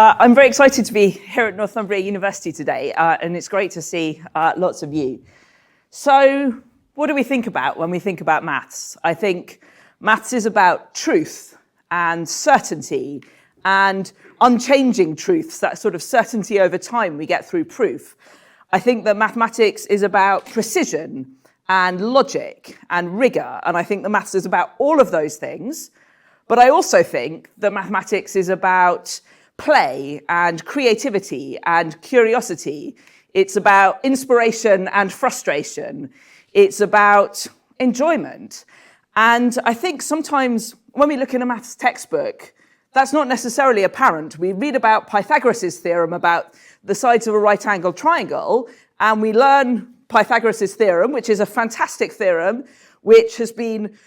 I'm very excited to be here at Northumbria University today, and it's great to see lots of you. So, what do we think about when we think about maths? I think maths is about truth and certainty and unchanging truths, that sort of certainty over time we get through proof. I think that mathematics is about precision and logic and rigor, and I think the maths is about all of those things. But I also think that mathematics is about play and creativity and curiosity. It's about inspiration and frustration. It's about enjoyment. And I think sometimes when we look in a maths textbook, that's not necessarily apparent. We read about Pythagoras' theorem about the sides of a right-angled triangle, and we learn Pythagoras' theorem, which is a fantastic theorem, which has been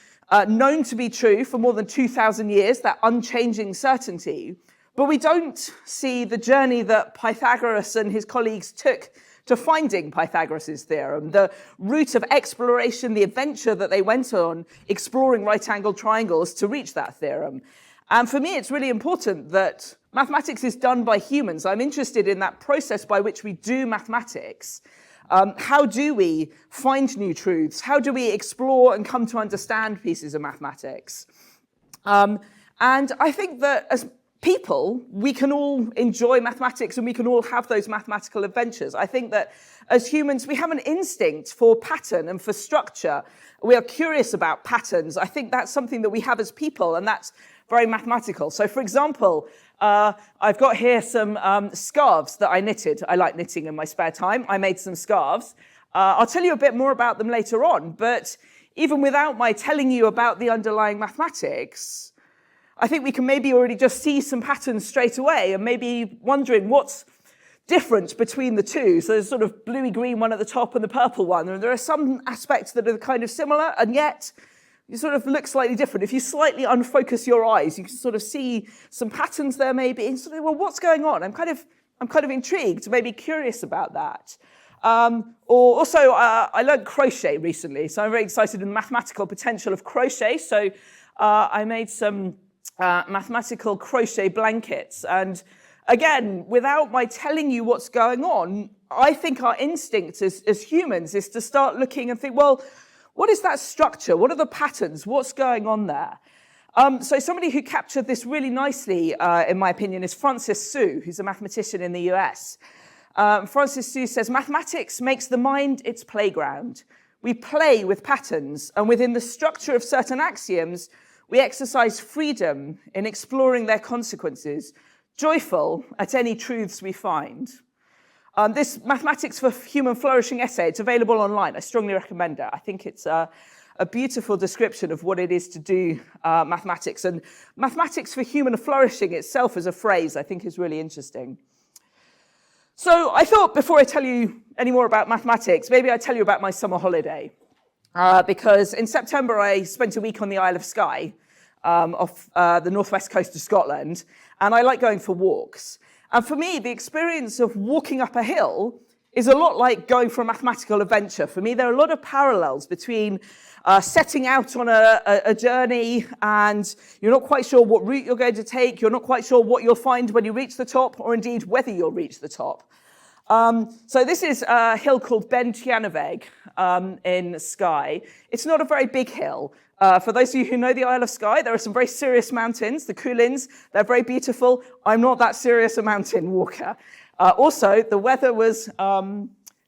known to be true for more than 2,000 years, that unchanging certainty. But we don't see the journey that Pythagoras and his colleagues took to finding Pythagoras' theorem, the route of exploration, the adventure that they went on exploring right-angled triangles to reach that theorem. And for me, it's really important that mathematics is done by humans. I'm interested in that process by which we do mathematics. How do we find new truths? How do we explore and come to understand pieces of mathematics? And I think that as people, we can all enjoy mathematics and we can all have those mathematical adventures. I think that as humans, we have an instinct for pattern and for structure. We are curious about patterns. I think that's something that we have as people, and that's very mathematical. So for example, I've got here some scarves that I knitted. I like knitting in my spare time. I made some scarves. I'll tell you a bit more about them later on, but even without my telling you about the underlying mathematics, I think we can maybe already just see some patterns straight away and maybe wondering what's different between the two. So there's sort of bluey-green one at the top and the purple one. And there are some aspects that are kind of similar, and yet you sort of look slightly different. If you slightly unfocus your eyes, you can sort of see some patterns there maybe. And sort of, well, what's going on? I'm kind of intrigued, maybe curious about that. Or also, I learned crochet recently, so I'm very excited in the mathematical potential of crochet. So I made some mathematical crochet blankets. And again, without my telling you what's going on, I think our instinct as humans is to start looking and think, well, what is that structure? What are the patterns? What's going on there? So somebody who captured this really nicely, in my opinion, is Francis Su, who's a mathematician in the US. Francis Su says, mathematics makes the mind its playground. We play with patterns, and within the structure of certain axioms, we exercise freedom in exploring their consequences, joyful at any truths we find. This Mathematics for Human Flourishing essay, it's available online. I strongly recommend it. I think it's a beautiful description of what it is to do mathematics. And mathematics for human flourishing itself as a phrase, I think is really interesting. So I thought before I tell you any more about mathematics, maybe I'd tell you about my summer holiday. Because in September, I spent a week on the Isle of Skye off the northwest coast of Scotland, and I like going for walks. And for me, the experience of walking up a hill is a lot like going for a mathematical adventure. For me, there are a lot of parallels between setting out on a journey and you're not quite sure what route you're going to take, you're not quite sure what you'll find when you reach the top, or indeed whether you'll reach the top. So this is a hill called Ben Llanfydd in Skye. It's not a very big hill. For those of you who know the Isle of Skye, there are some very serious mountains, the Cuillins. They're very beautiful. I'm not that serious a mountain walker. Also, the weather was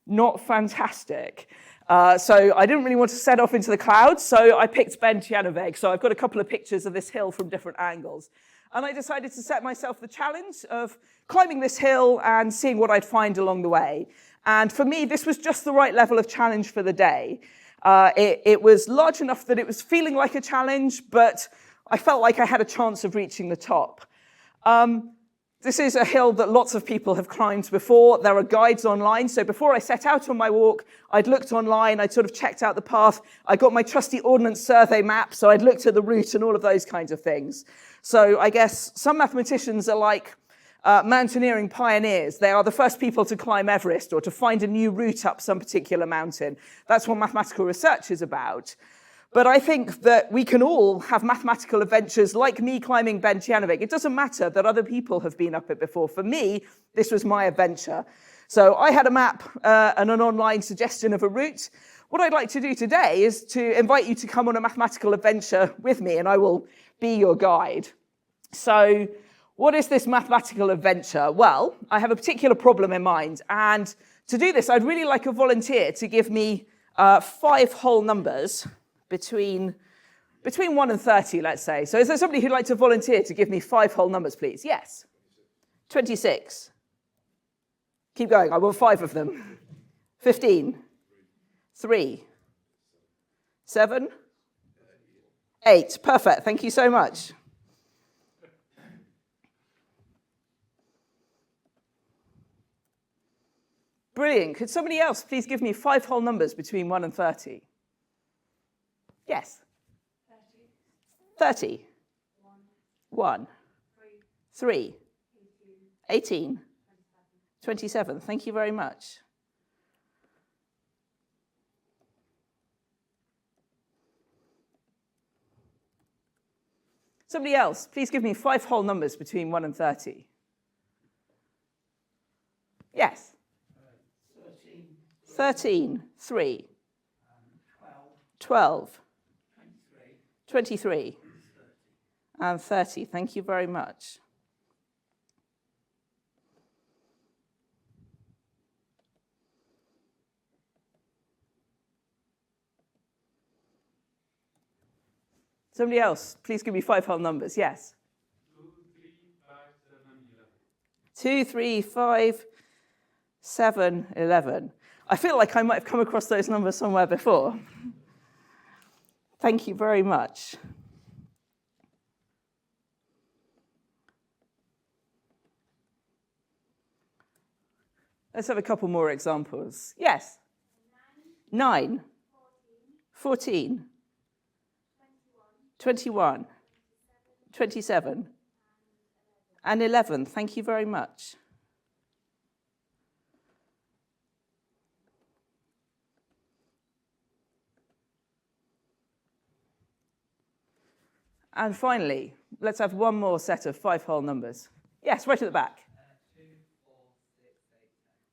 not fantastic. So I didn't really want to set off into the clouds, so I picked Ben Llanfydd. So I've got a couple of pictures of this hill from different angles. And I decided to set myself the challenge of climbing this hill and seeing what I'd find along the way. And for me, this was just the right level of challenge for the day. It was large enough that it was feeling like a challenge, but I felt like I had a chance of reaching the top. This is a hill that lots of people have climbed before. There are guides online. So before I set out on my walk, I'd looked online, I'd sort of checked out the path. I got my trusty Ordnance Survey map, so I'd looked at the route and all of those kinds of things. So I guess some mathematicians are like mountaineering pioneers. They are the first people to climb Everest or to find a new route up some particular mountain. That's what mathematical research is about. But I think that we can all have mathematical adventures like me climbing Ben Cianovic. It doesn't matter that other people have been up it before. For me, this was my adventure. So I had a map and an online suggestion of a route. What I'd like to do today is to invite you to come on a mathematical adventure with me, and I will be your guide. So what is this mathematical adventure? Well, I have a particular problem in mind, and to do this, I'd really like a volunteer to give me 5 whole numbers between 1 and 30, let's say. So is there somebody who'd like to volunteer to give me 5 whole numbers, please? Yes. 26. Keep going, I want 5 of them. 15. 3. 7. 8. Perfect, thank you so much. Brilliant. Could somebody else please give me 5 whole numbers between 1 and 30? Yes. 30. 1. 3. 18. 27. Thank you very much. Somebody else, please give me 5 whole numbers between 1 and 30. Yes. 13. 3. 12. 23. And 30. Thank you very much. Somebody else, please give me 5 whole numbers. Yes. 2, 3, 5, 7, 11. I feel like I might have come across those numbers somewhere before. Thank you very much. Let's have a couple more examples. Yes. 9. 14. 21. 27. And 11. Thank you very much. And finally, let's have one more set of 5 whole numbers. Yes, right at the back.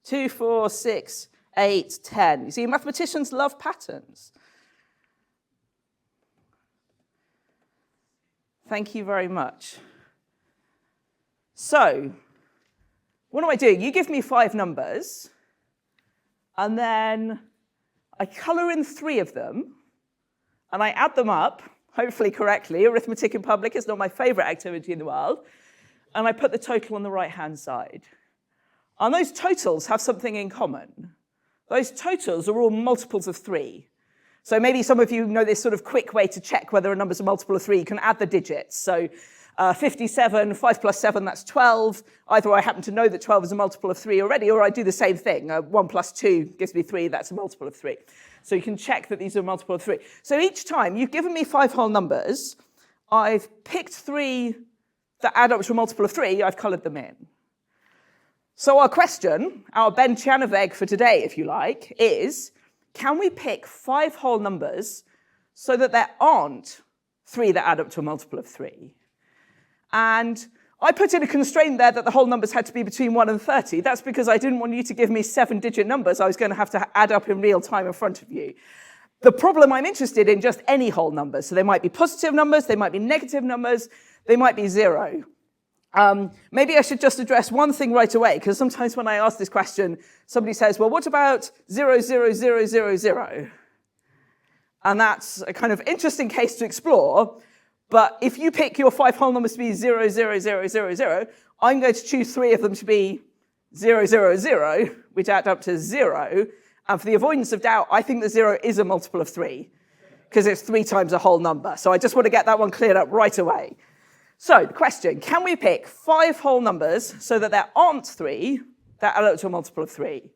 2, 4, 6, 8, 10. You see, mathematicians love patterns. Thank you very much. So, what am I doing? You give me 5 numbers, and then I colour in 3 of them, and I add them up, hopefully correctly. Arithmetic in public is not my favourite activity in the world. And I put the total on the right-hand side. And those totals have something in common. Those totals are all multiples of 3. So maybe some of you know this sort of quick way to check whether a number's a multiple of 3. You can add the digits. So 57, 5 plus 7, that's 12. Either I happen to know that 12 is a multiple of 3 already, or I do the same thing. 1 plus 2 gives me 3, that's a multiple of 3. So you can check that these are a multiple of 3. So each time you've given me 5 whole numbers, I've picked 3 that add up to a multiple of 3, I've coloured them in. So our question, our Ben Cianovic for today, if you like, is, can we pick 5 whole numbers so that there aren't 3 that add up to a multiple of 3? And I put in a constraint there that the whole numbers had to be between 1 and 30. That's because I didn't want you to give me 7-digit numbers I was going to have to add up in real time in front of you. The problem I'm interested in just any whole numbers. So they might be positive numbers, they might be negative numbers, they might be 0. Maybe I should just address one thing right away, because sometimes when I ask this question, somebody says, well, what about 0, 0, 0, 0, 0? And that's a kind of interesting case to explore. But if you pick your 5 whole numbers to be 0, 0, 0, 0, 0, I'm going to choose 3 of them to be 0, 0, 0, which add up to 0. And for the avoidance of doubt, I think that 0 is a multiple of 3, because it's 3 times a whole number. So I just want to get that one cleared up right away. So the question, can we pick 5 whole numbers so that there aren't 3 that add up to a multiple of 3?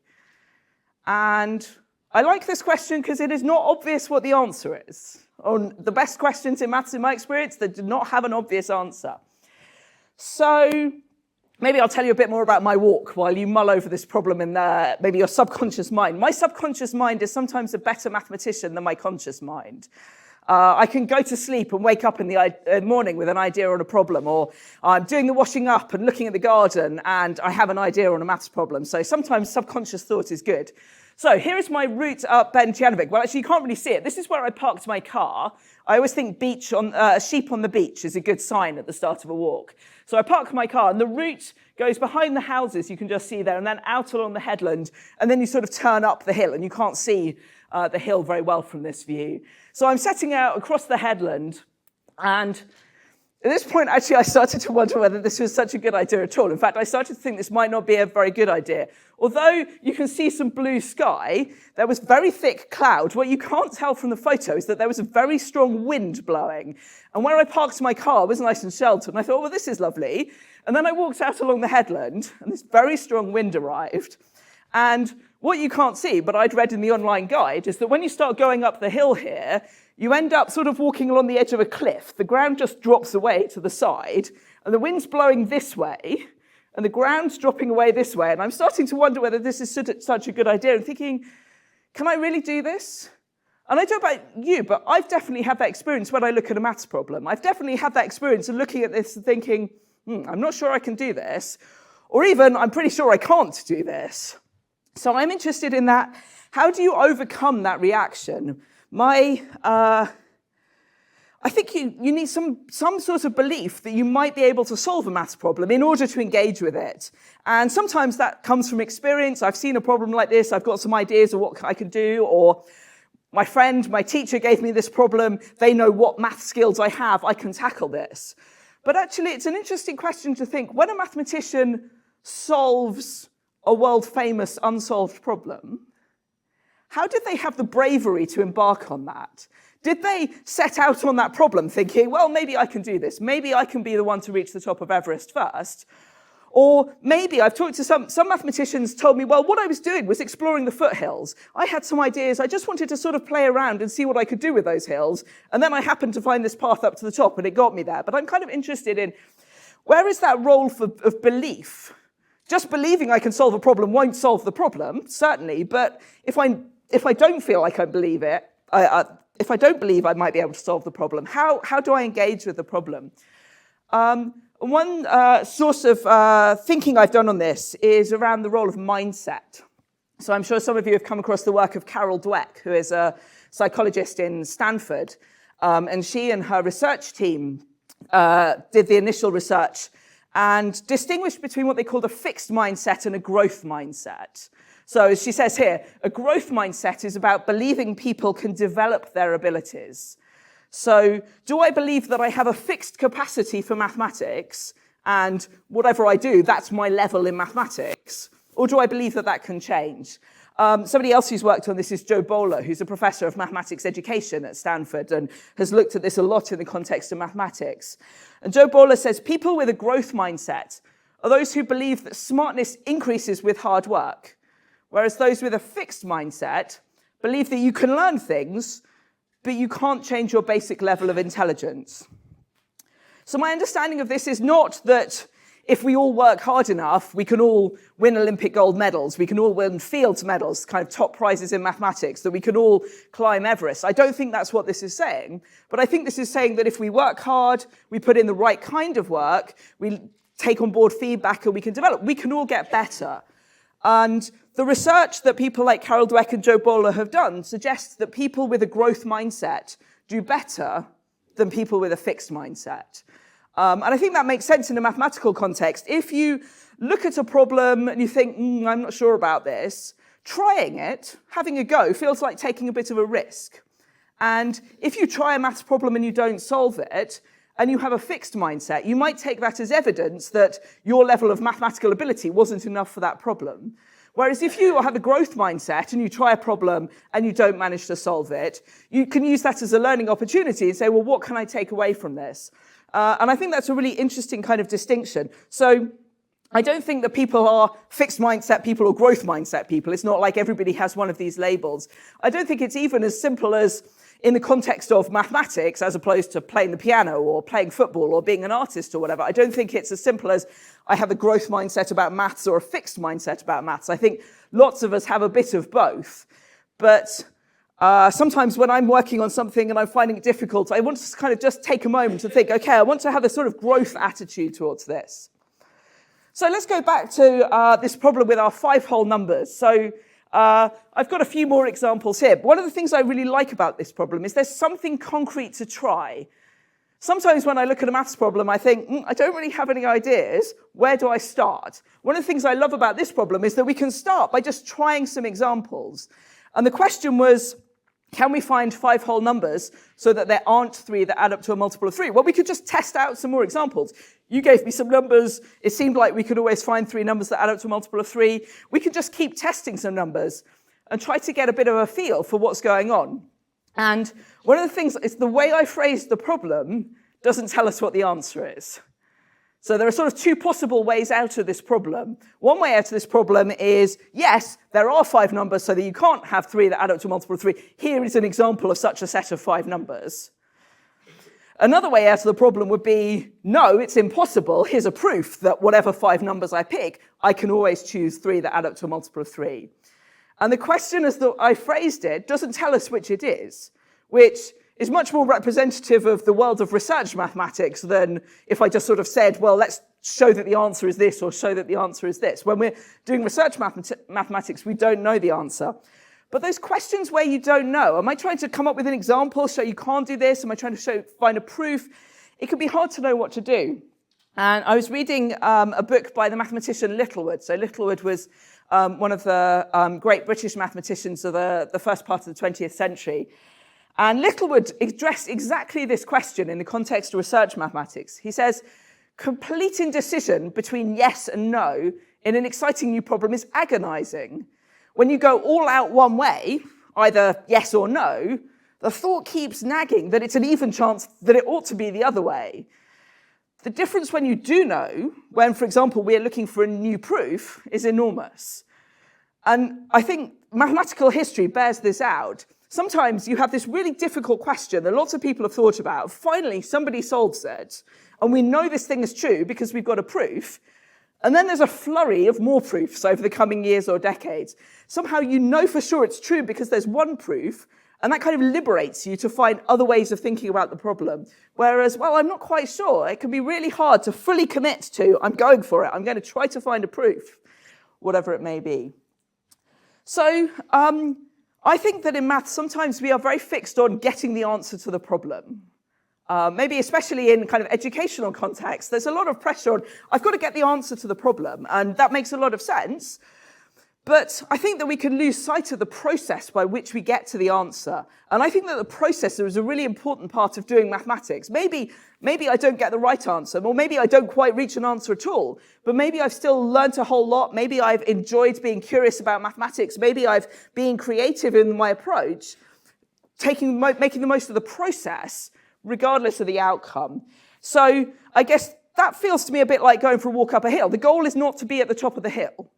And I like this question because it is not obvious what the answer is. On the best questions in maths, in my experience, they do not have an obvious answer. So maybe I'll tell you a bit more about my walk while you mull over this problem in maybe your subconscious mind. My subconscious mind is sometimes a better mathematician than my conscious mind. I can go to sleep and wake up in the morning with an idea on a problem, or I'm doing the washing up and looking at the garden and I have an idea on a maths problem. So sometimes subconscious thought is good. So here is my route up Ben Cianovic. Well, actually, you can't really see it. This is where I parked my car. I always think sheep on the beach is a good sign at the start of a walk. So I park my car, and the route goes behind the houses, you can just see there, and then out along the headland, and then you sort of turn up the hill, and you can't see the hill very well from this view. So I'm setting out across the headland, and at this point, actually, I started to wonder whether this was such a good idea at all. In fact, I started to think this might not be a very good idea. Although you can see some blue sky, there was very thick cloud. What you can't tell from the photo is that there was a very strong wind blowing. And where I parked my car was nice and sheltered. And I thought, well, this is lovely. And then I walked out along the headland, and this very strong wind arrived. And what you can't see, but I'd read in the online guide, is that when you start going up the hill here, you end up sort of walking along the edge of a cliff. The ground just drops away to the side, and the wind's blowing this way, and the ground's dropping away this way. And I'm starting to wonder whether this is such a good idea, and thinking, can I really do this? And I don't know about you, but I've definitely had that experience when I look at a maths problem. I've definitely had that experience of looking at this and thinking, I'm not sure I can do this, or even, I'm pretty sure I can't do this. So I'm interested in that. How do you overcome that reaction? I think you need some sort of belief that you might be able to solve a maths problem in order to engage with it. And sometimes that comes from experience. I've seen a problem like this. I've got some ideas of what I can do. Or my friend, my teacher gave me this problem. They know what math skills I have. I can tackle this. But actually, it's an interesting question to think, when a mathematician solves a world-famous unsolved problem, how did they have the bravery to embark on that? Did they set out on that problem thinking, well, maybe I can do this. Maybe I can be the one to reach the top of Everest first. Or maybe I've talked to some mathematicians told me, well, what I was doing was exploring the foothills. I had some ideas. I just wanted to sort of play around and see what I could do with those hills. And then I happened to find this path up to the top, and it got me there. But I'm kind of interested in, where is that role of belief? Just believing I can solve a problem won't solve the problem, certainly. But if I don't feel like I believe it, if I don't believe I might be able to solve the problem, how do I engage with the problem? One source of thinking I've done on this is around the role of mindset. So I'm sure some of you have come across the work of Carol Dweck, who is a psychologist in Stanford. And she and her research team did the initial research and distinguished between what they called a fixed mindset and a growth mindset. So as she says here, a growth mindset is about believing people can develop their abilities. So do I believe that I have a fixed capacity for mathematics, and whatever I do, that's my level in mathematics? Or do I believe that that can change? Somebody else who's worked on this is Joe Bowler, who's a professor of mathematics education at Stanford and has looked at this a lot in the context of mathematics. And Joe Bowler says people with a growth mindset are those who believe that smartness increases with hard work, whereas those with a fixed mindset believe that you can learn things, but you can't change your basic level of intelligence. So my understanding of this is not that if we all work hard enough, we can all win Olympic gold medals, we can all win Fields medals, kind of top prizes in mathematics, that we can all climb Everest. I don't think that's what this is saying, but I think this is saying that if we work hard, we put in the right kind of work, we take on board feedback and we can develop, we can all get better. And the research that people like Carol Dweck and Joe Bowler have done suggests that people with a growth mindset do better than people with a fixed mindset. And I think that makes sense in a mathematical context. If you look at a problem and you think, I'm not sure about this, trying it, having a go, feels like taking a bit of a risk. And if you try a maths problem and you don't solve it, and you have a fixed mindset, you might take that as evidence that your level of mathematical ability wasn't enough for that problem. Whereas if you have a growth mindset and you try a problem and you don't manage to solve it, you can use that as a learning opportunity and say, well, what can I take away from this? And I think that's a really interesting kind of distinction. So I don't think that people are fixed mindset people or growth mindset people. It's not like everybody has one of these labels. I don't think it's even as simple as in the context of mathematics, as opposed to playing the piano or playing football or being an artist or whatever. I don't think it's as simple as I have a growth mindset about maths or a fixed mindset about maths. I think lots of us have a bit of both. But Sometimes when I'm working on something and I'm finding it difficult, I want to kind of just take a moment to think, okay, I want to have a sort of growth attitude towards this. So let's go back to this problem with our 5 whole numbers. So I've got a few more examples here. One of the things I really like about this problem is there's something concrete to try. Sometimes when I look at a maths problem, I think, I don't really have any ideas. Where do I start? One of the things I love about this problem is that we can start by just trying some examples. And the question was, can we find 5 whole numbers so that there aren't 3 that add up to a multiple of 3? Well, we could just test out some more examples. You gave me some numbers. It seemed like we could always find 3 numbers that add up to a multiple of 3. We could just keep testing some numbers and try to get a bit of a feel for what's going on. And one of the things is the way I phrased the problem doesn't tell us what the answer is. So there are sort of 2 possible ways out of this problem. One way out of this problem is, yes, there are 5 numbers so that you can't have 3 that add up to a multiple of 3. Here is an example of such a set of 5 numbers. Another way out of the problem would be, no, it's impossible. Here's a proof that whatever 5 numbers I pick, I can always choose 3 that add up to a multiple of 3. And the question as I phrased it doesn't tell us which it is, which is much more representative of the world of research mathematics than if I just sort of said, well, let's show that the answer is this or show that the answer is this. When we're doing research mathematics, we don't know the answer. But those questions where you don't know, am I trying to come up with an example, show you can't do this? Am I trying to find a proof? It can be hard to know what to do. And I was reading a book by the mathematician Littlewood. So Littlewood was one of the great British mathematicians of the first part of the 20th century. And Littlewood addressed exactly this question in the context of research mathematics. He says, complete indecision between yes and no in an exciting new problem is agonizing. When you go all out one way, either yes or no, the thought keeps nagging that it's an even chance that it ought to be the other way. The difference when you do know, when, for example, we are looking for a new proof, is enormous. And I think mathematical history bears this out. Sometimes you have this really difficult question that lots of people have thought about. Finally, somebody solves it, and we know this thing is true because we've got a proof. And then there's a flurry of more proofs over the coming years or decades. Somehow you know for sure it's true because there's one proof, and that kind of liberates you to find other ways of thinking about the problem. Whereas, well, I'm not quite sure. It can be really hard to fully commit to, I'm going for it. I'm going to try to find a proof, whatever it may be. So I think that in maths, sometimes we are very fixed on getting the answer to the problem. Maybe especially in kind of educational context, there's a lot of pressure on, I've got to get the answer to the problem, and that makes a lot of sense. But I think that we can lose sight of the process by which we get to the answer. And I think that the process is a really important part of doing mathematics. Maybe I don't get the right answer, or maybe I don't quite reach an answer at all, but maybe I've still learned a whole lot. Maybe I've enjoyed being curious about mathematics. Maybe I've been creative in my approach, making the most of the process, regardless of the outcome. So I guess that feels to me a bit like going for a walk up a hill. The goal is not to be at the top of the hill.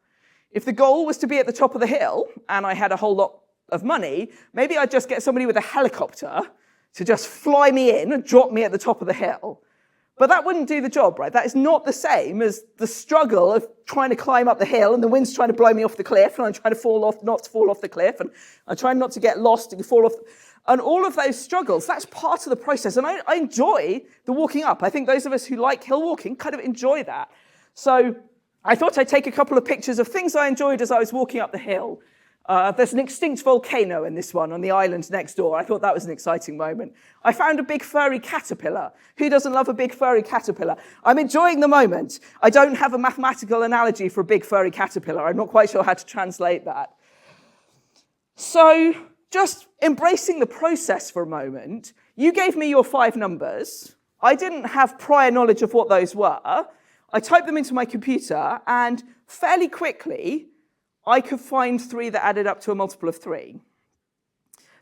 If the goal was to be at the top of the hill and I had a whole lot of money, maybe I'd just get somebody with a helicopter to just fly me in and drop me at the top of the hill. But that wouldn't do the job, right? That is not the same as the struggle of trying to climb up the hill and the wind's trying to blow me off the cliff and I'm trying to not to fall off the cliff and I'm trying not to get lost and fall off. And all of those struggles, that's part of the process. And I enjoy the walking up. I think those of us who like hill walking kind of enjoy that. So I thought I'd take a couple of pictures of things I enjoyed as I was walking up the hill. There's an extinct volcano in this one on the island next door. I thought that was an exciting moment. I found a big furry caterpillar. Who doesn't love a big furry caterpillar? I'm enjoying the moment. I don't have a mathematical analogy for a big furry caterpillar. I'm not quite sure how to translate that. So just embracing the process for a moment. You gave me your 5 numbers. I didn't have prior knowledge of what those were. I typed them into my computer, and fairly quickly, I could find 3 that added up to a multiple of 3.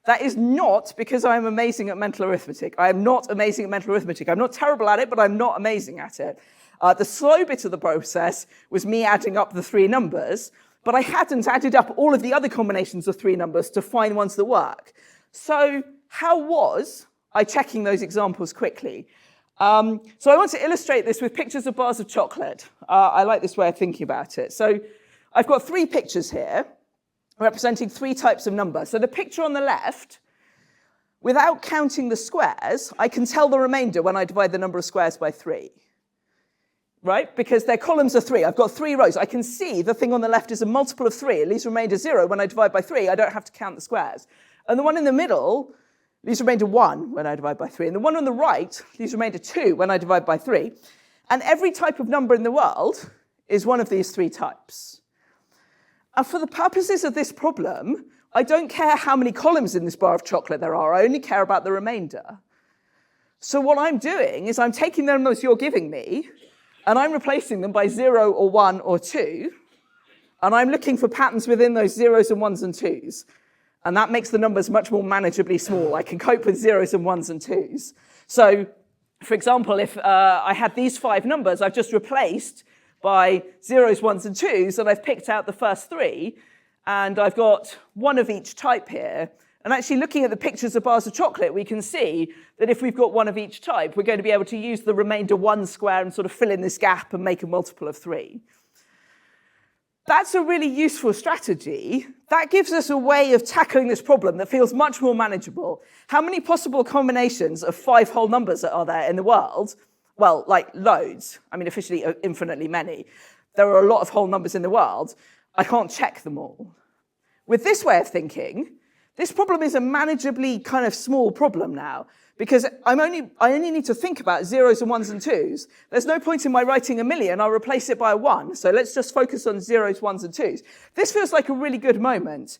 That is not because I'm amazing at mental arithmetic. I am not amazing at mental arithmetic. I'm not terrible at it, but I'm not amazing at it. The slow bit of the process was me adding up the 3 numbers, but I hadn't added up all of the other combinations of 3 numbers to find ones that work. So how was I checking those examples quickly? So I want to illustrate this with pictures of bars of chocolate. I like this way of thinking about it. So I've got 3 pictures here. representing 3 types of number. So the picture on the left, without counting the squares, I can tell the remainder when I divide the number of squares by 3. Right? Because their columns are 3. I've got 3 rows. I can see the thing on the left is a multiple of 3. It leaves remainder 0. When I divide by 3, I don't have to count the squares. And the one in the middle leaves remainder 1 when I divide by 3. And the one on the right leaves remainder 2 when I divide by 3. And every type of number in the world is one of these 3 types. And for the purposes of this problem, I don't care how many columns in this bar of chocolate there are. I only care about the remainder. So what I'm doing is I'm taking the numbers you're giving me, and I'm replacing them by 0 or 1 or 2. And I'm looking for patterns within those 0s and 1s and 2s. And that makes the numbers much more manageably small. I can cope with 0s and 1s and 2s. So, for example, if I had these 5 numbers, I've just replaced by 0s, 1s, and 2s, and I've picked out the first 3, and I've got one of each type here. And actually looking at the pictures of bars of chocolate, we can see that if we've got one of each type, we're going to be able to use the remainder 1 square and sort of fill in this gap and make a multiple of 3. That's a really useful strategy. That gives us a way of tackling this problem that feels much more manageable. How many possible combinations of 5 whole numbers are there in the world? Well, like loads. I mean, officially infinitely many. There are a lot of whole numbers in the world. I can't check them all. With this way of thinking, this problem is a manageably kind of small problem now, because I only need to think about 0s and 1s and 2s. There's no point in my writing a million. I'll replace it by a 1. So let's just focus on 0s, 1s, and 2s. This feels like a really good moment.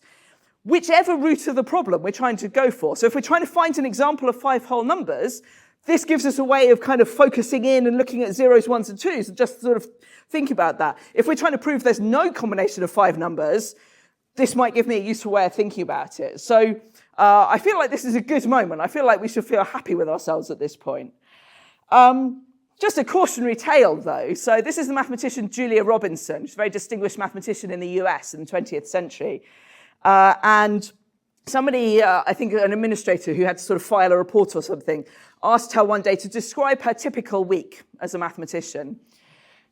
Whichever root of the problem we're trying to go for. So if we're trying to find an example of 5 whole numbers, this gives us a way of kind of focusing in and looking at 0s, 1s, and 2s and just sort of think about that. If we're trying to prove there's no combination of 5 numbers, this might give me a useful way of thinking about it. So I feel like this is a good moment. I feel like we should feel happy with ourselves at this point. Just a cautionary tale, though. So this is the mathematician Julia Robinson. She's a very distinguished mathematician in the US in the 20th century. And somebody, I think an administrator who had to sort of file a report or something, asked her one day to describe her typical week as a mathematician.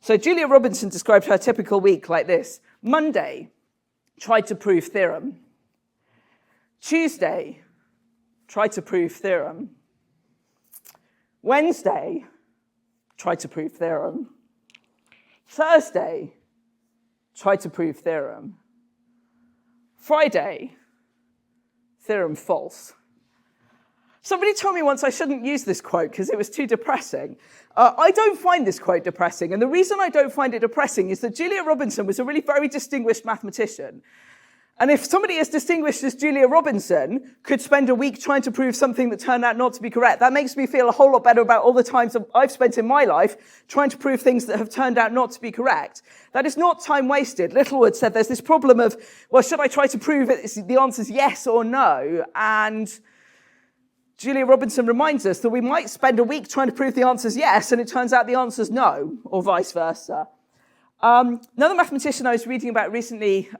So Julia Robinson described her typical week like this. Monday, tried to prove theorem. Tuesday, tried to prove theorem. Wednesday, tried to prove theorem. Thursday, tried to prove theorem. Friday, theorem false. Somebody told me once I shouldn't use this quote because it was too depressing. I don't find this quote depressing, and the reason I don't find it depressing is that Julia Robinson was a really very distinguished mathematician. And if somebody as distinguished as Julia Robinson could spend a week trying to prove something that turned out not to be correct, that makes me feel a whole lot better about all the times I've spent in my life trying to prove things that have turned out not to be correct. That is not time wasted. Littlewood said there's this problem of, well, should I try to prove it? The answer's yes or no. And Julia Robinson reminds us that we might spend a week trying to prove the answer's yes, and it turns out the answer's no, or vice versa. Another mathematician I was reading about recently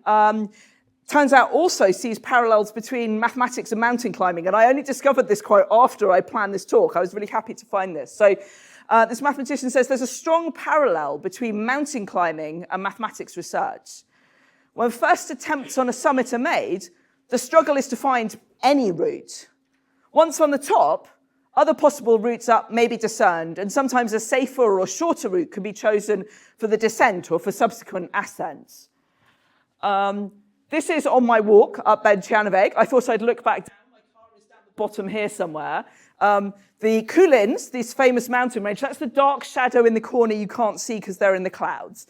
turns out also sees parallels between mathematics and mountain climbing. And I only discovered this quote after I planned this talk. I was really happy to find this. So this mathematician says there's a strong parallel between mountain climbing and mathematics research. When first attempts on a summit are made, the struggle is to find any route. Once on the top, other possible routes up may be discerned, and sometimes a safer or shorter route can be chosen for the descent or for subsequent ascents. This is on my walk up Ben Llanfag. I thought I'd look back down. My car is down the bottom here somewhere. The Cuillins, this famous mountain range, that's the dark shadow in the corner you can't see because they're in the clouds,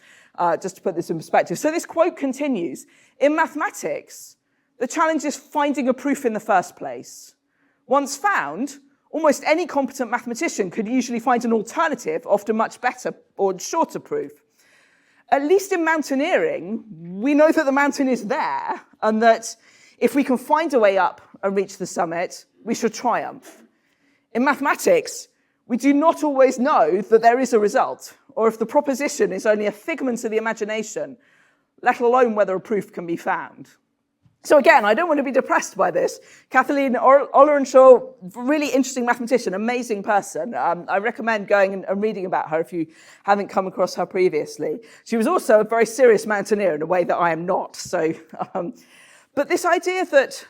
just to put this in perspective. So this quote continues. In mathematics, the challenge is finding a proof in the first place. Once found, almost any competent mathematician could usually find an alternative, often much better or shorter proof. At least in mountaineering, we know that the mountain is there, and that if we can find a way up and reach the summit, we should triumph. In mathematics, we do not always know that there is a result, or if the proposition is only a figment of the imagination, let alone whether a proof can be found. So again, I don't want to be depressed by this. Kathleen Ollerenshaw, really interesting mathematician, amazing person. I recommend going and reading about her if you haven't come across her previously. She was also a very serious mountaineer in a way that I am not. So, But this idea that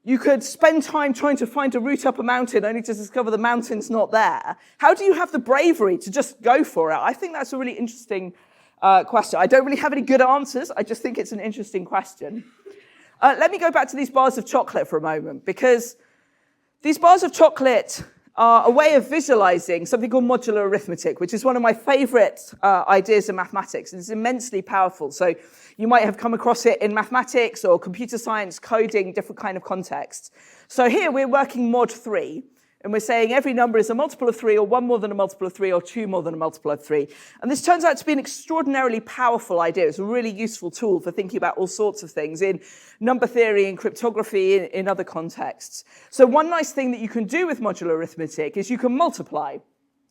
you could spend time trying to find a route up a mountain only to discover the mountain's not there. How do you have the bravery to just go for it? I think that's a really interesting question. I don't really have any good answers. I just think it's an interesting question. Let me go back to these bars of chocolate for a moment, because these bars of chocolate are a way of visualizing something called modular arithmetic, which is one of my favorite ideas in mathematics. It's immensely powerful. So you might have come across it in mathematics or computer science, coding, different kind of contexts. So here we're working mod 3. And we're saying every number is a multiple of 3, or 1 more than a multiple of 3, or 2 more than a multiple of 3. And this turns out to be an extraordinarily powerful idea. It's a really useful tool for thinking about all sorts of things in number theory and cryptography in other contexts. So one nice thing that you can do with modular arithmetic is you can multiply.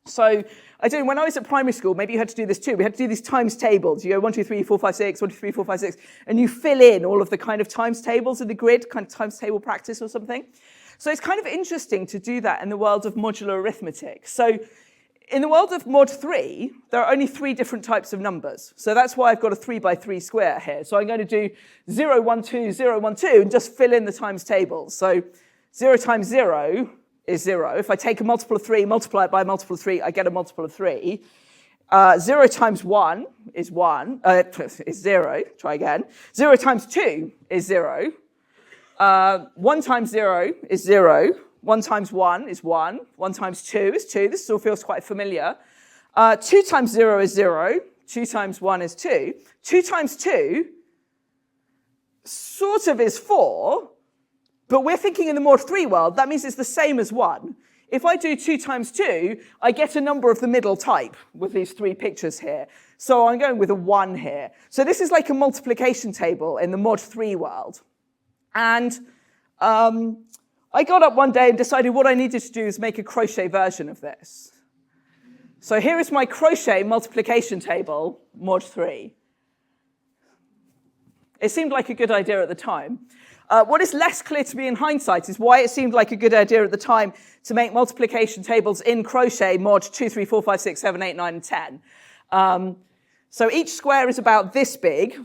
So I don't know, when I was at primary school, maybe you had to do this too. We had to do these times tables. You go 1, 2, 3, 4, 5, 6, 1, 2, 3, 4, 5, 6, and you fill in all of the kind of times tables in the grid, kind of times table practice or something. So it's kind of interesting to do that in the world of modular arithmetic. So in the world of mod 3, there are only 3 different types of numbers. So that's why I've got a 3 by 3 square here. So I'm going to do 0, 1, 2, 0, 1, 2, and just fill in the times tables. So 0 times 0 is 0. If I take a multiple of 3, multiply it by a multiple of 3, I get a multiple of 3. 0 times 1 is is 0. Try again. 0 times 2 is 0. 1 times 0 is 0. 1 times 1 is 1. 1 times 2 is 2. This still feels quite familiar. 2 times 0 is 0. 2 times 1 is 2. 2 times 2 sort of is 4, but we're thinking in the mod 3 world, that means it's the same as 1. If I do 2 times 2, I get a number of the middle type with these 3 pictures here. So I'm going with a 1 here. So this is like a multiplication table in the mod 3 world. And I got up one day and decided what I needed to do is make a crochet version of this. So here is my crochet multiplication table, mod 3. It seemed like a good idea at the time. What is less clear to me in hindsight is why it seemed like a good idea at the time to make multiplication tables in crochet mod 2, 3, 4, 5, 6, 7, 8, 9, and 10. So each square is about this big.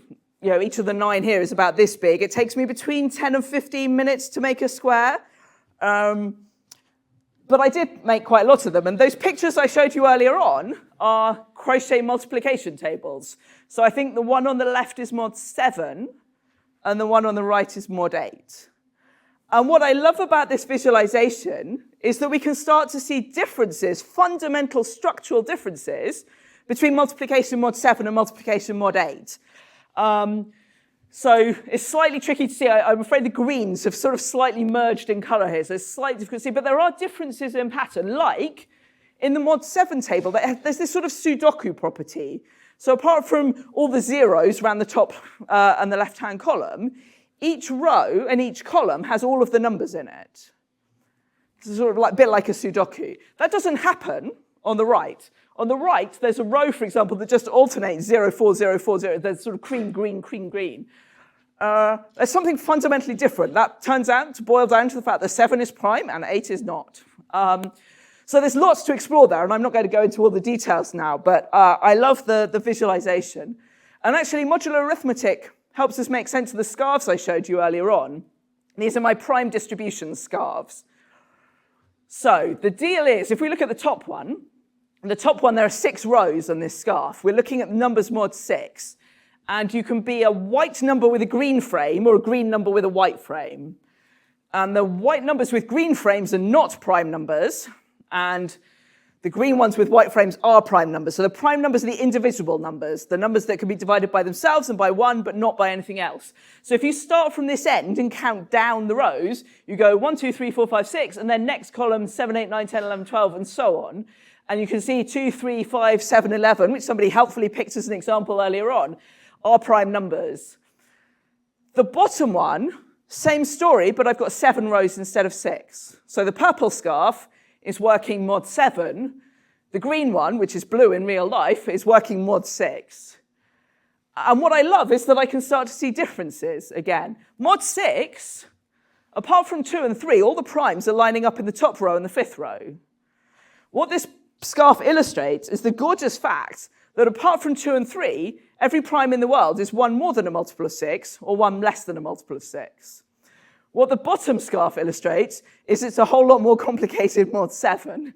You know, each of the 9 here is about this big. It takes me between 10 and 15 minutes to make a square. But I did make quite a lot of them. And those pictures I showed you earlier on are crochet multiplication tables. So I think the one on the left is mod 7, and the one on the right is mod 8. And what I love about this visualization is that we can start to see differences, fundamental structural differences, between multiplication mod 7 and multiplication mod 8. So it's slightly tricky to see. I'm afraid the greens have sort of slightly merged in color here, so it's slightly difficult to see. But there are differences in pattern, like in the mod 7 table, there's this sort of Sudoku property. So apart from all the zeros around the top and the left-hand column, each row and each column has all of the numbers in it. It's sort of like, a bit like a Sudoku. That doesn't happen on the right. On the right, there's a row, for example, that just alternates 0, 4, 0, 4, 0. There's sort of cream, green, cream, green. There's something fundamentally different. That turns out to boil down to the fact that 7 is prime and 8 is not. So there's lots to explore there, and I'm not going to go into all the details now, but I love the visualization. And actually, modular arithmetic helps us make sense of the scarves I showed you earlier on. These are my prime distribution scarves. So the deal is, if we look at the top one, there are 6 rows on this scarf. We're looking at numbers mod 6. And you can be a white number with a green frame or a green number with a white frame. And the white numbers with green frames are not prime numbers. And the green ones with white frames are prime numbers. So the prime numbers are the indivisible numbers, the numbers that can be divided by themselves and by 1, but not by anything else. So if you start from this end and count down the rows, you go 1, 2, 3, 4, 5, 6, and then next column 7, 8, 9, 10, 11, 12, and so on. And you can see 2, 3, 5, 7, 11, which somebody helpfully picked as an example earlier on, are prime numbers. The bottom one, same story, but I've got 7 rows instead of 6. So the purple scarf is working mod 7. The green one, which is blue in real life, is working mod 6. And what I love is that I can start to see differences again. Mod 6, apart from 2 and 3, all the primes are lining up in the top row and the 5th row. What this scarf illustrates is the gorgeous fact that apart from 2 and 3, every prime in the world is 1 more than a multiple of 6 or 1 less than a multiple of 6. What the bottom scarf illustrates is it's a whole lot more complicated mod 7.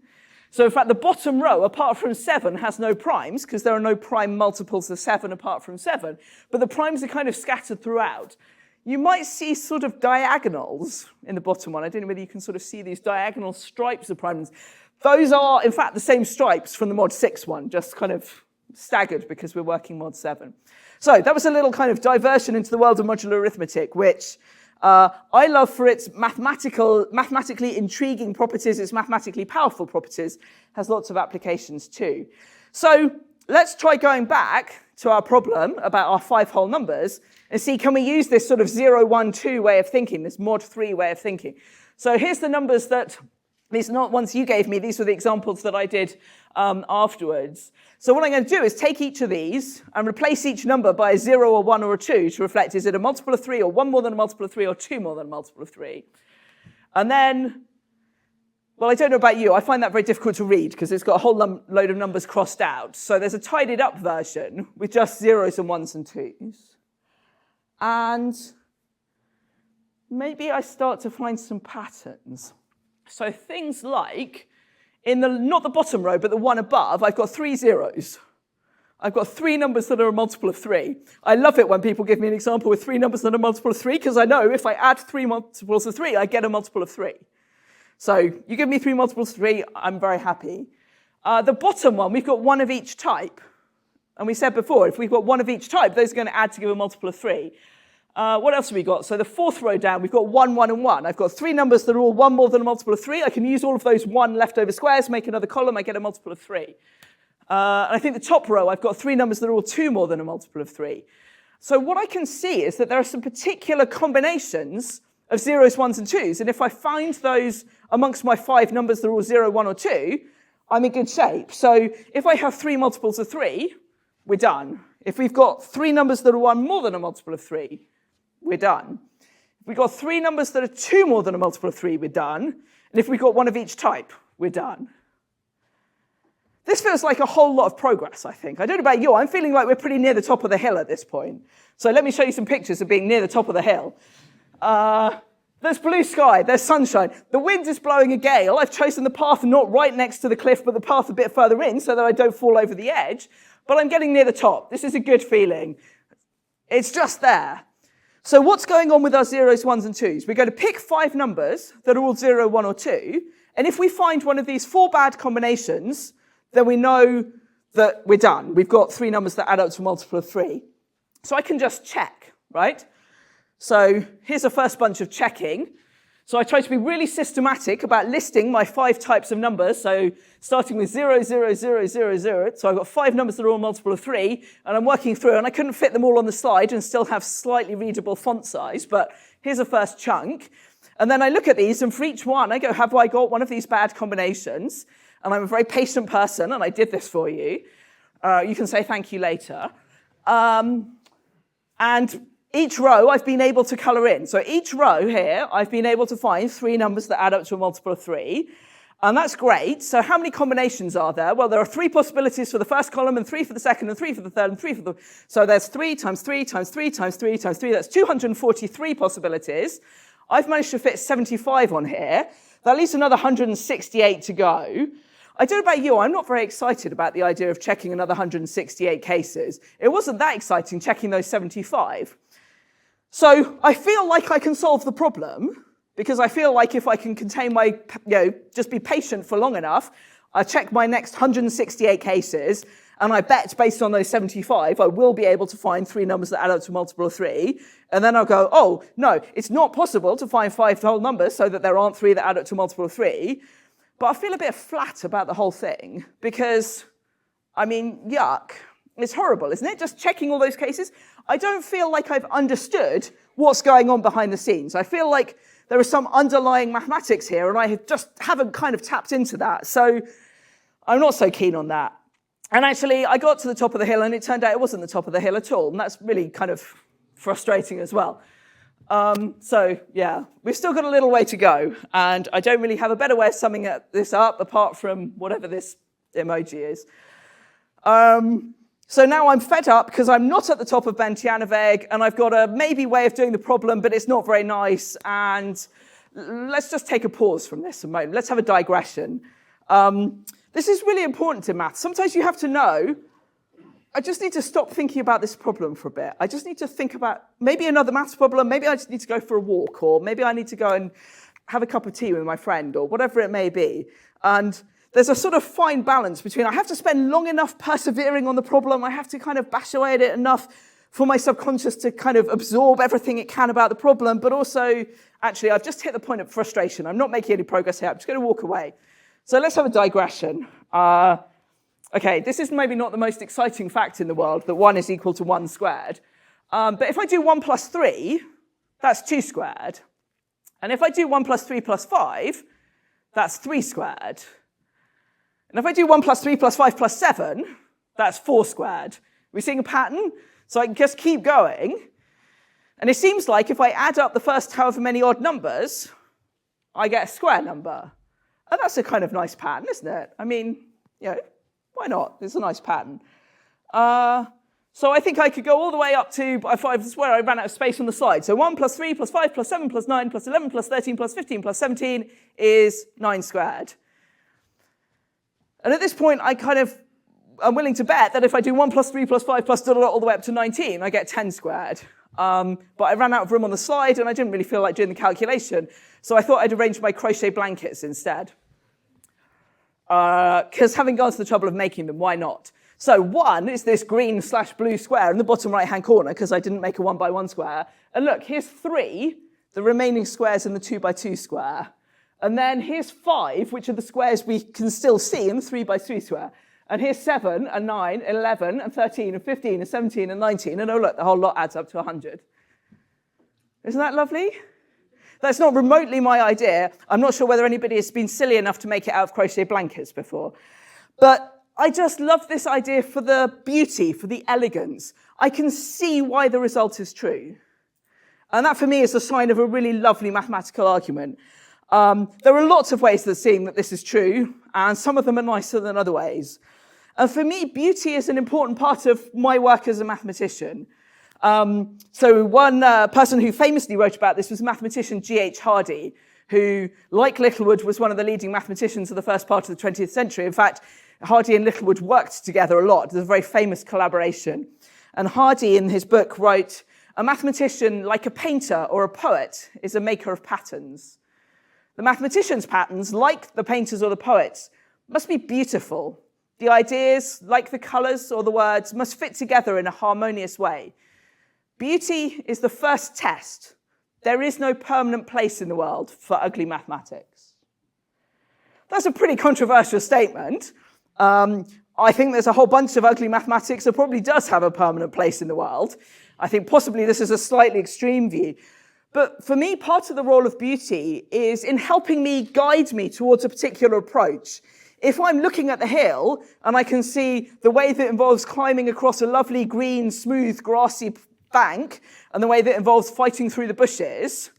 So in fact, the bottom row, apart from 7, has no primes, because there are no prime multiples of 7 apart from 7, but the primes are kind of scattered throughout. You might see sort of diagonals in the bottom one. I don't know whether you can sort of see these diagonal stripes of primes. Those are, in fact, the same stripes from the mod 6 one, just kind of staggered because we're working mod 7. So that was a little kind of diversion into the world of modular arithmetic, which I love for its mathematically intriguing properties, its mathematically powerful properties, has lots of applications too. So let's try going back to our problem about our 5 whole numbers and see, can we use this sort of 0, 1, 2 way of thinking, this mod 3 way of thinking. So here's the numbers that, these are not ones you gave me, these were the examples that I did afterwards. So what I'm going to do is take each of these and replace each number by a 0 or 1 or a 2 to reflect, is it a multiple of 3 or 1 more than a multiple of 3 or 2 more than a multiple of 3? And then, well, I don't know about you, I find that very difficult to read because it's got a whole load of numbers crossed out. So there's a tidied up version with just 0s and 1s and 2s. And maybe I start to find some patterns. So things like, in the, not the bottom row, but the one above, I've got 3 zeros. I've got 3 numbers that are a multiple of 3. I love it when people give me an example with 3 numbers that are a multiple of 3, because I know if I add 3 multiples of 3, I get a multiple of 3. So you give me 3 multiples of 3, I'm very happy. The bottom one, we've got 1 of each type. And we said before, if we've got 1 of each type, those are going to add to give a multiple of 3. What else have we got? So the 4th row down, we've got 1, 1, and 1. I've got 3 numbers that are all 1 more than a multiple of 3. I can use all of those 1 leftover squares, make another column, I get a multiple of 3. And I think the top row, I've got 3 numbers that are all 2 more than a multiple of 3. So what I can see is that there are some particular combinations of 0s, 1s, and 2s. And if I find those amongst my 5 numbers that are all 0, 1, or 2, I'm in good shape. So if I have 3 multiples of 3, we're done. If we've got 3 numbers that are 1 more than a multiple of 3, we're done. If we've got 3 numbers that are 2 more than a multiple of 3, we're done. And if we've got 1 of each type, we're done. This feels like a whole lot of progress, I think. I don't know about you, I'm feeling like we're pretty near the top of the hill at this point. So let me show you some pictures of being near the top of the hill. There's blue sky, there's sunshine. The wind is blowing a gale. I've chosen the path not right next to the cliff, but the path a bit further in so that I don't fall over the edge. But I'm getting near the top. This is a good feeling. It's just there. So what's going on with our 0s, 1s, and 2s? We're going to pick 5 numbers that are all 0, 1, or 2. And if we find one of these 4 bad combinations, then we know that we're done. We've got 3 numbers that add up to a multiple of 3. So I can just check, right? So here's a first bunch of checking. So I try to be really systematic about listing my 5 types of numbers. So starting with 0, 0, 0, 0, 0. So I've got 5 numbers that are all multiple of 3. And I'm working through, and I couldn't fit them all on the slide and still have slightly readable font size. But here's a first chunk. And then I look at these, and for each one, I go, have I got one of these bad combinations? And I'm a very patient person, and I did this for you. You can say thank you later. And each row I've been able to color in. So each row here, I've been able to find 3 numbers that add up to a multiple of 3. And that's great. So how many combinations are there? Well, there are 3 possibilities for the first column, and 3 for the second, and 3 for the third, and 3 for the... So there's 3 times 3 times 3 times 3 times 3. That's 243 possibilities. I've managed to fit 75 on here. That leaves another 168 to go. I don't know about you, I'm not very excited about the idea of checking another 168 cases. It wasn't that exciting checking those 75. So I feel like I can solve the problem, because I feel like if I can contain my, just be patient for long enough, I check my next 168 cases, and I bet based on those 75, I will be able to find 3 numbers that add up to a multiple of 3. And then I'll go, oh, no, it's not possible to find 5 whole numbers so that there aren't 3 that add up to a multiple of 3. But I feel a bit flat about the whole thing because, I mean, yuck. It's horrible, isn't it? Just checking all those cases. I don't feel like I've understood what's going on behind the scenes. I feel like there is some underlying mathematics here, and I just haven't kind of tapped into that. So I'm not so keen on that. And actually, I got to the top of the hill, and it turned out it wasn't the top of the hill at all. And that's really kind of frustrating as well. So, yeah, we've still got a little way to go. And I don't really have a better way of summing this up, apart from whatever this emoji is. So now I'm fed up because I'm not at the top of Ben Tianaveg, and I've got a maybe way of doing the problem, but it's not very nice. And let's just take a pause from this a moment. Let's have a digression. This is really important in maths. Sometimes you have to know, I just need to stop thinking about this problem for a bit. I just need to think about maybe another maths problem. Maybe I just need to go for a walk, or maybe I need to go and have a cup of tea with my friend, or whatever it may be. And there's a sort of fine balance between I have to spend long enough persevering on the problem, I have to kind of bash away at it enough for my subconscious to kind of absorb everything it can about the problem, but also, actually, I've just hit the point of frustration. I'm not making any progress here. I'm just going to walk away. So let's have a digression. Okay, this is maybe not the most exciting fact in the world, that 1 is equal to 1 squared. But if I do 1 plus 3, that's 2 squared. And if I do 1 plus 3 plus 5, that's 3 squared. And if I do 1 plus 3 plus 5 plus 7, that's 4 squared. Are we seeing a pattern? So I can just keep going. And it seems like if I add up the first however many odd numbers, I get a square number. And that's a kind of nice pattern, isn't it? I mean, you know, why not? It's a nice pattern. So I think I could go all the way up to 5. This is where I ran out of space on the slide. So 1 plus 3 plus 5 plus 7 plus 9 plus 11 plus 13 plus 15 plus 17 is 9 squared. And at this point, I'm willing to bet that if I do 1 plus 3 plus 5 plus all the way up to 19, I get 10 squared. But I ran out of room on the slide, and I didn't really feel like doing the calculation. So I thought I'd arrange my crochet blankets instead. Because having gone to the trouble of making them, why not? So 1 is this green/blue square in the bottom right-hand corner, because I didn't make a 1 by 1 square. And look, here's 3, the remaining squares in the 2 by 2 square. And then here's 5, which are the squares we can still see in the 3 by 3 square. And here's 7 and 9, 11 and 13 and 15 and 17 and 19. And oh, look, the whole lot adds up to 100. Isn't that lovely? That's not remotely my idea. I'm not sure whether anybody has been silly enough to make it out of crochet blankets before. But I just love this idea for the beauty, for the elegance. I can see why the result is true. And that, for me, is a sign of a really lovely mathematical argument. There are lots of ways of seeing that this is true, and some of them are nicer than other ways. And for me, beauty is an important part of my work as a mathematician. So one person who famously wrote about this was mathematician G.H. Hardy, who, like Littlewood, was one of the leading mathematicians of the first part of the 20th century. In fact, Hardy and Littlewood worked together a lot. There's a very famous collaboration. And Hardy, in his book, wrote, "A mathematician, like a painter or a poet, is a maker of patterns. The mathematician's patterns, like the painters or the poets, must be beautiful. The ideas, like the colors or the words, must fit together in a harmonious way. Beauty is the first test. There is no permanent place in the world for ugly mathematics." That's a pretty controversial statement. I think there's a whole bunch of ugly mathematics that probably does have a permanent place in the world. I think possibly this is a slightly extreme view. But for me, part of the role of beauty is in helping me, guide me towards a particular approach. If I'm looking at the hill and I can see the way that involves climbing across a lovely green, smooth, grassy bank, and the way that involves fighting through the bushes,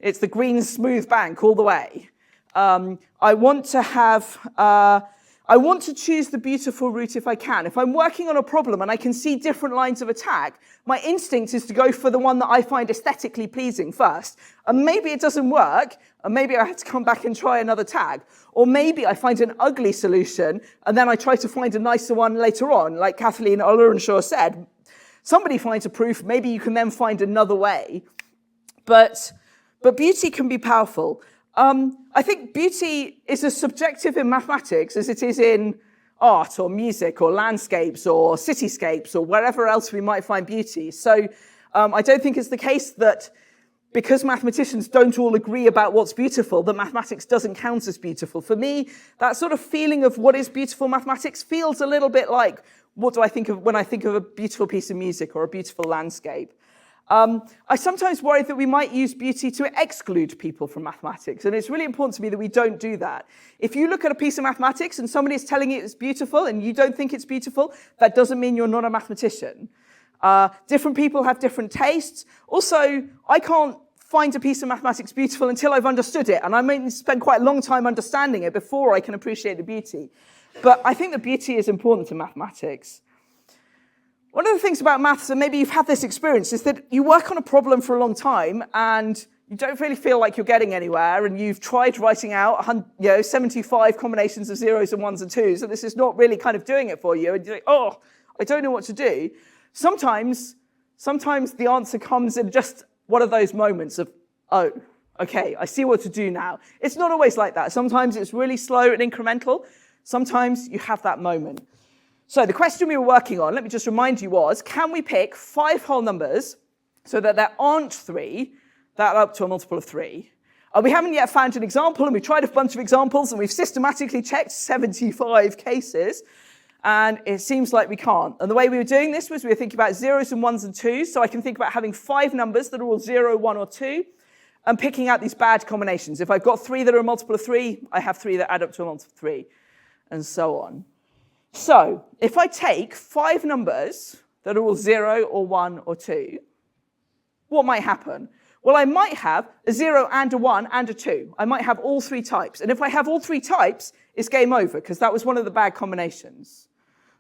it's the green, smooth bank all the way. I want to choose the beautiful route if I can. If I'm working on a problem and I can see different lines of attack, my instinct is to go for the one that I find aesthetically pleasing first. And maybe it doesn't work, and maybe I have to come back and try another tag. Or maybe I find an ugly solution, and then I try to find a nicer one later on, like Kathleen Ollerenshaw said. Somebody finds a proof, maybe you can then find another way. But beauty can be powerful. I think beauty is as subjective in mathematics as it is in art or music or landscapes or cityscapes or wherever else we might find beauty. So I don't think it's the case that because mathematicians don't all agree about what's beautiful, that mathematics doesn't count as beautiful. For me, that sort of feeling of what is beautiful mathematics feels a little bit like what do I think of when I think of a beautiful piece of music or a beautiful landscape. I sometimes worry that we might use beauty to exclude people from mathematics, and it's really important to me that we don't do that. If you look at a piece of mathematics and somebody is telling you it's beautiful and you don't think it's beautiful, that doesn't mean you're not a mathematician. Different people have different tastes. Also, I can't find a piece of mathematics beautiful until I've understood it, and I may spend quite a long time understanding it before I can appreciate the beauty. But I think the beauty is important to mathematics. One of the things about maths, and maybe you've had this experience, is that you work on a problem for a long time and you don't really feel like you're getting anywhere, and you've tried writing out 75 combinations of zeros and ones and twos, and this is not really kind of doing it for you, and you're like, oh, I don't know what to do. Sometimes the answer comes in just one of those moments of, oh, okay, I see what to do now. It's not always like that. Sometimes it's really slow and incremental. Sometimes you have that moment. So the question we were working on, let me just remind you, was, can we pick 5 whole numbers so that there aren't 3 that are up to a multiple of 3? We haven't yet found an example, and we've tried a bunch of examples, and we've systematically checked 75 cases, and it seems like we can't. And the way we were doing this was we were thinking about zeros and ones and twos, so I can think about having 5 numbers that are all 0, 1, or 2, and picking out these bad combinations. If I've got 3 that are a multiple of 3, I have 3 that add up to a multiple of 3, and so on. So if I take 5 numbers that are all 0 or 1 or 2, what might happen? Well, I might have a 0 and a 1 and a 2. I might have all 3 types. And if I have all 3 types, it's game over, because that was one of the bad combinations.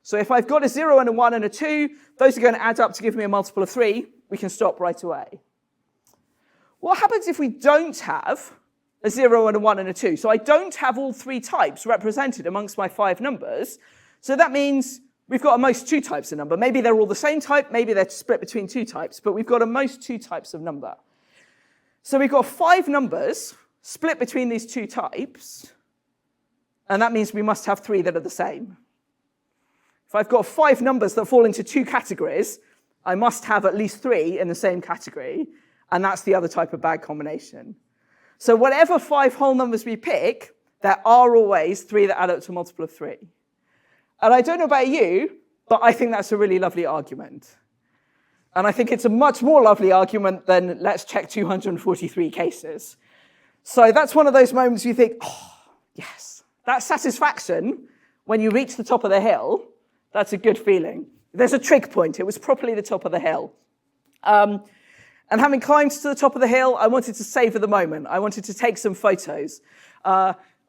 So if I've got a 0 and a 1 and a 2, those are going to add up to give me a multiple of 3. We can stop right away. What happens if we don't have a 0 and a 1 and a 2? So I don't have all 3 types represented amongst my 5 numbers. So that means we've got at most 2 types of number. Maybe they're all the same type, maybe they're split between 2 types, but we've got at most 2 types of number. So we've got 5 numbers split between these 2 types, and that means we must have 3 that are the same. If I've got 5 numbers that fall into 2 categories, I must have at least 3 in the same category, and that's the other type of bad combination. So whatever 5 whole numbers we pick, there are always 3 that add up to a multiple of 3. And I don't know about you, but I think that's a really lovely argument. And I think it's a much more lovely argument than let's check 243 cases. So that's one of those moments you think, oh, yes. That satisfaction, when you reach the top of the hill, that's a good feeling. There's a trig point. It was properly the top of the hill. And having climbed to the top of the hill, I wanted to savor the moment. I wanted to take some photos.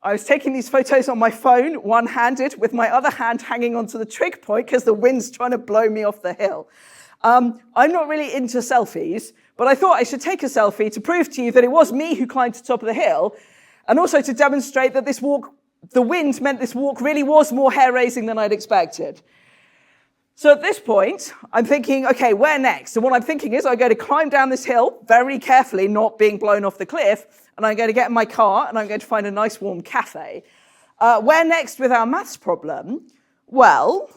I was taking these photos on my phone, one-handed, with my other hand hanging onto the trig point because the wind's trying to blow me off the hill. I'm not really into selfies, but I thought I should take a selfie to prove to you that it was me who climbed to the top of the hill, and also to demonstrate that this walk, the wind meant this walk really was more hair-raising than I'd expected. So at this point, I'm thinking, okay, where next? And what I'm thinking is I'm going to climb down this hill very carefully, not being blown off the cliff, and I'm going to get in my car and I'm going to find a nice warm cafe. Where next with our maths problem? Well,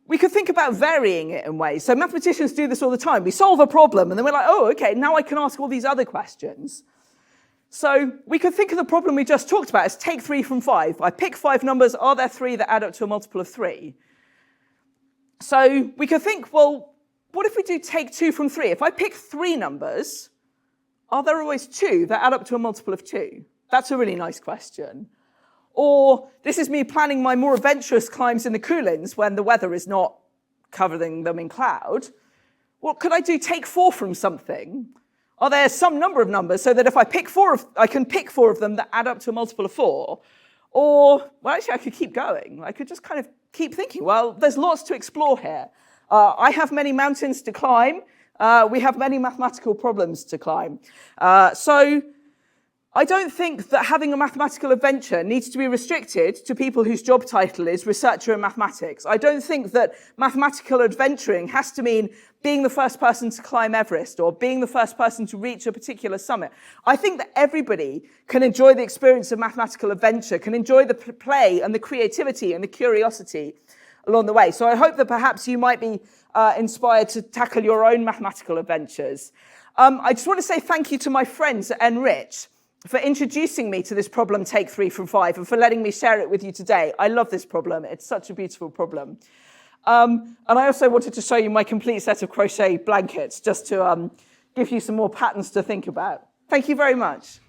we could think about varying it in ways. So mathematicians do this all the time. We solve a problem and then we're like, oh, okay, now I can ask all these other questions. So we could think of the problem we just talked about as take 3 from 5. I pick 5 numbers. Are there 3 that add up to a multiple of 3? So we could think, well, what if we do take 2 from 3? If I pick 3 numbers, are there always 2 that add up to a multiple of 2? That's a really nice question. Or this is me planning my more adventurous climbs in the Coolins when the weather is not covering them in cloud. What could I do take 4 from something? Are there some number of numbers so that if I pick 4, I can pick 4 of them that add up to a multiple of 4? Or, well, actually, I could keep going. I could just kind of keep thinking, well, there's lots to explore here. I have many mountains to climb. We have many mathematical problems to climb. So I don't think that having a mathematical adventure needs to be restricted to people whose job title is researcher in mathematics. I don't think that mathematical adventuring has to mean being the first person to climb Everest or being the first person to reach a particular summit. I think that everybody can enjoy the experience of mathematical adventure, can enjoy the play and the creativity and the curiosity along the way. So I hope that perhaps you might be inspired to tackle your own mathematical adventures. I just want to say thank you to my friends at Enrich for introducing me to this problem, take 3 from 5, and for letting me share it with you today. I love this problem. It's such a beautiful problem. And I also wanted to show you my complete set of crochet blankets, just to give you some more patterns to think about. Thank you very much.